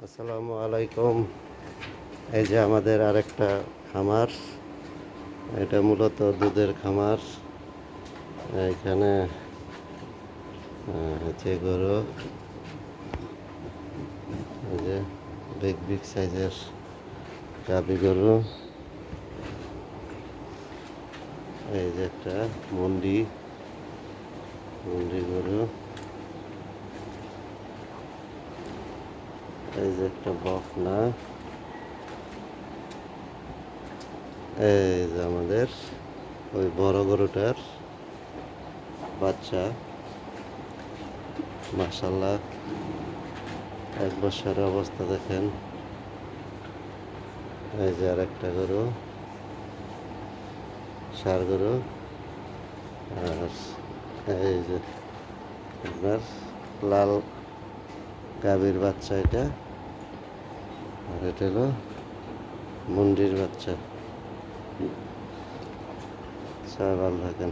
আসসালামু আলাইকুম। এই যে আমাদের আরেকটা খামার। এটা মূলত দুধের খামার। এখানে হচ্ছে গরু, এই যে বিগ বিগ সাইজের গাভী গরু। এই যে একটা মুন্ডি গরু। এই যে একটা বকনা। এই যে আমাদের ওই বড় গরুটার বাচ্চা, মাশাআল্লাহ 1 বছরের অবস্থা দেখেন। এই যে আর একটা গরু, ষাঁড় গরু। আর এই যে আপনার লাল গাভীর বাচ্চা এটা। আর এটা হলো মুন্ডির বাচ্চা। সবাই ভালো থাকেন।